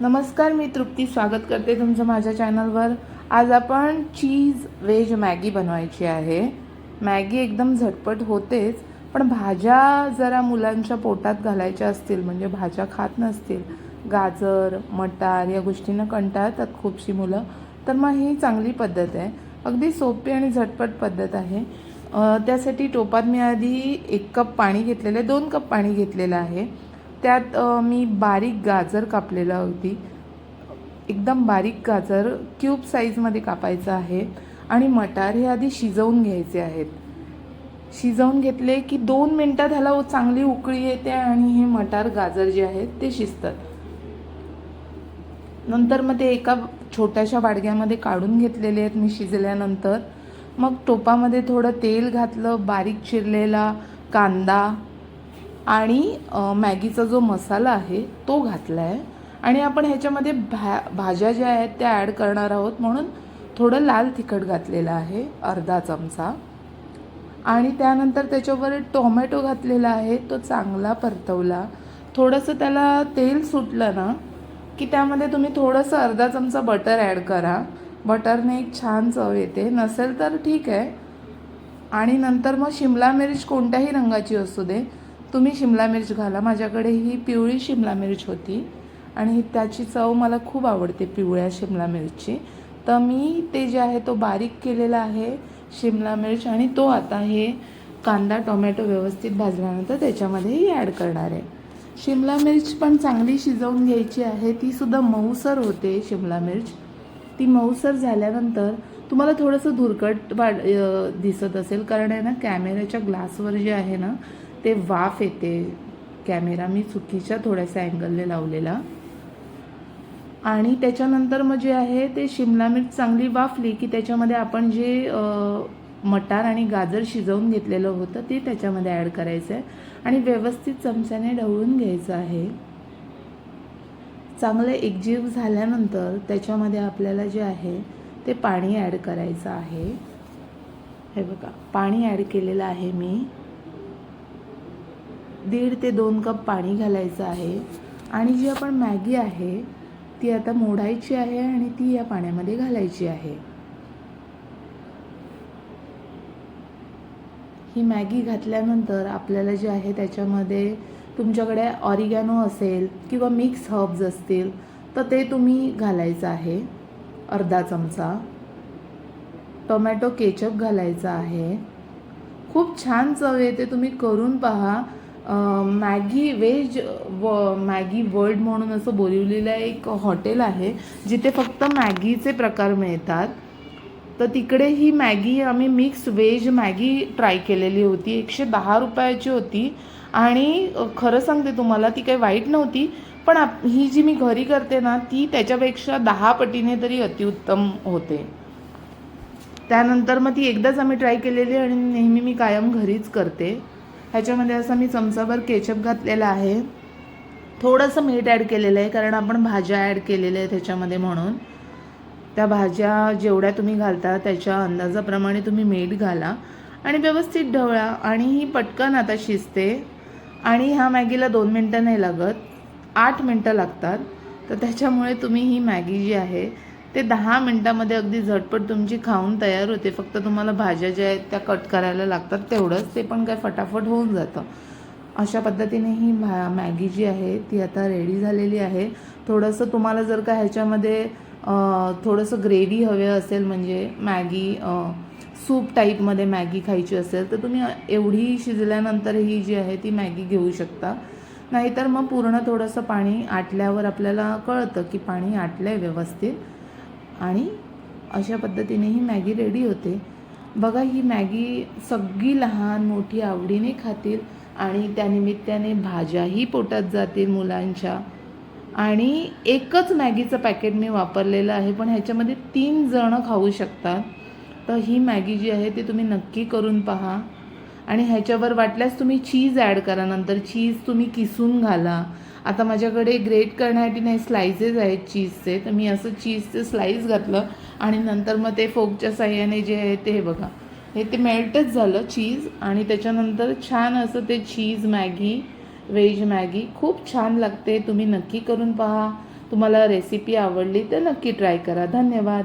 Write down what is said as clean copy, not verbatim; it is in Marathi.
नमस्कार, मी तृप्ती स्वागत करते तुमचं माझ्या चॅनलवर। आज आपण चीज वेज मॅगी बनवायची आहे। मॅगी एकदम झटपट होतेच, पण भाज्या जरा मुलांच्या पोटात घालायच्या असतील, म्हणजे भाज्या खात नसतील, गाजर मटार या गोष्टींना कंटाळतात खूपशी मुलं, तर मग ही चांगली पद्धत आहे। अगदी सोपी आणि झटपट पद्धत आहे। त्यासाठी टोपात मी आधी 1 कप पाणी घेतलेलं आहे, 2 कप पाणी घेतलेलं आहे। त्यात मी बारीक गाजर कापलेलं, अगदी एकदम बारीक गाजर क्यूब साईजमध्ये कापायचं आहे। आणि मटार हे आधी शिजवून घ्यायचे आहेत। शिजवून घेतले की 2 मिनटात ह्याला चांगली उकळी येते आणि हे मटार गाजर जे आहेत ते शिजतात। नंतर मग ते एका छोट्याशा वाडग्यामध्ये काढून घेतलेले आहेत मी शिजल्यानंतर। मग टोपामध्ये थोडं तेल घातलं, बारीक चिरलेला कांदा आणि मॅगीचा जो मसाला आहे तो घातला आहे। आणि आपण ह्याच्यामध्ये भाज्या ज्या आहेत त्या ॲड करणार आहोत, म्हणून थोडं लाल तिखट घातलेलं आहे, अर्धा चमचा। आणि त्यानंतर त्याच्यावर टोमॅटो घातलेला आहे, तो चांगला परतवला। थोडंसं त्याला तेल सुटलं ना की त्यामध्ये तुम्ही थोडंसं अर्धा चमचा बटर ॲड करा। बटरने एक छान चव येते, नसेल तर ठीक आहे। आणि नंतर मग शिमला मिर्च कोणत्याही रंगाची असू दे, तुम्ही शिमला मिर्च घाला। माझ्याकडे ही पिवळी शिमला मिर्च होती आणि त्याची चव मला खूप आवडते, पिवळ्या शिमला मिरची। तर मी ते जे आहे तो बारीक केलेला आहे शिमला मिर्च, आणि तो आता हे कांदा टोमॅटो व्यवस्थित भाजल्यानंतर त्याच्यामध्येही ॲड करणार आहे। शिमला मिर्च पण चांगली शिजवून घ्यायची आहे, ती सुद्धा मऊसर होते शिमला मिर्च। ती मऊसर झाल्यानंतर तुम्हाला थोडंसं धुरकट दिसत असेल, कारण आहे ना कॅमेऱ्याच्या ग्लासवर जे आहे ना ते वाफ येते। कॅमेरा मी चुकीच्या थोड्याशा अँगलने लावलेला। आणि त्याच्यानंतर मग जे आहे ते शिमला मिर्च चांगली वाफली की त्याच्यामध्ये आपण जे मटार आणि गाजर शिजवून घेतलेलं होतं ते त्याच्यामध्ये ॲड करायचं आहे आणि व्यवस्थित चमच्याने ढवळून घ्यायचं आहे। चांगलं एकजीव झाल्यानंतर त्याच्यामध्ये आपल्याला जे आहे ते पाणी ॲड करायचं आहे। हे बघा, पाणी ॲड केलेलं आहे मी, 1.5 ते 2 कप पाणी घालायचं आहे। आणि जी आपण मॅगी आहे ती आता मोडायची आहे आणि ती या पाण्यामध्ये घालायची आहे। ही मॅगी घातल्यानंतर आपल्याला जे आहे त्याच्यामध्ये तुमच्याकडे ऑरिगॅनो असेल किंवा मिक्स हर्ब्स असतील तर ते तुम्ही घालायचं आहे, अर्धा चमचा। टोमॅटो केचप घालायचा आहे, खूप छान चव येते, तुम्ही करून पहा। मॅगी वेज मॅगी वर्ल्ड म्हणून असं बोलवलेलं एक हॉटेल आहे जिथे फक्त मॅगीचे प्रकार मिळतात। तर तिकडे ही मॅगी आम्ही मिक्स वेज मॅगी ट्राय केलेली होती, 110 रुपयाची होती। आणि खरं सांगते तुम्हाला ती काही वाईट नव्हती, पण ही जी मी घरी करते ना ती त्याच्यापेक्षा 10 पटीने तरी अतिउत्तम होते। त्यानंतर मग ती एकदाच आम्ही ट्राय केलेली आणि नेहमी मी कायम घरीच करते। ह्याच्यामध्ये असं मी चमचाभर केचप घातलेला आहे, थोडंसं मीठ ॲड केलेलं आहे कारण आपण भाज्या ॲड केलेल्या आहेत ह्याच्यामध्ये, म्हणून त्या भाज्या जेवढ्या तुम्ही घालता त्याच्या अंदाजाप्रमाणे तुम्ही मीठ घाला आणि व्यवस्थित ढवळा। आणि ही पटकन आता शिजते आणि ह्या मॅगीला 2 मिनटं नाही लागत, 8 मिनटं लागतात। तर त्याच्यामुळे तुम्ही ही मॅगी जी आहे ते 10 मिनटामध्ये अगदी झटपट तुमची खाऊन तयार होते। फक्त तुम्हाला भाज्या ज्या आहेत त्या कट करायला लागतात तेवढंच, ते पण काय फटाफट होऊन जातं। अशा पद्धतीने ही मॅगी जी आहे ती आता रेडी झालेली आहे। थोडंसं तुम्हाला जर का ह्याच्यामध्ये थोडंसं ग्रेव्ही हवे असेल, म्हणजे मॅगी सूप टाईपमध्ये मॅगी खायची असेल, तर तुम्ही एवढी शिजल्यानंतर ही जी आहे ती मॅगी घेऊ शकता। नाहीतर मग पूर्ण थोडंसं पाणी आटल्यावर आपल्याला कळतं की पाणी आटलं आहे व्यवस्थित, आणि अशा पद्धतीने ही मॅगी रेडी होते। बघा, ही मॅगी सगळी लहान मोठी आवडीने खातील आणि त्यानिमित्ताने भाज्याही पोटात जातील मुलांच्या। आणि एकच मॅगीचं पॅकेट मी वापरलेलं आहे, पण ह्याच्यामध्ये 3 जणं खाऊ शकतात। तर ही मॅगी जी आहे ती तुम्ही नक्की करून पहा। आणि ह्याच्यावर वाटल्यास तुम्ही चीज ॲड करा, नंतर चीज तुम्ही किसून घाला। आता माझ्याकडे ग्रेट करण्यासाठी नाही, स्लाइसेस आहेत चीजचे, तर मी असं चीजचे स्लाइस घातलं आणि नंतर मग ते फोकच्या साह्याने जे आहे ते, हे बघा, हे ते मेल्टच झालं चीज। आणि त्याच्यानंतर छान असं ते चीज मॅगी, वेज मॅगी खूप छान लागते, तुम्ही नक्की करून पहा। तुम्हाला रेसिपी आवडली तर नक्की ट्राय करा. धन्यवाद.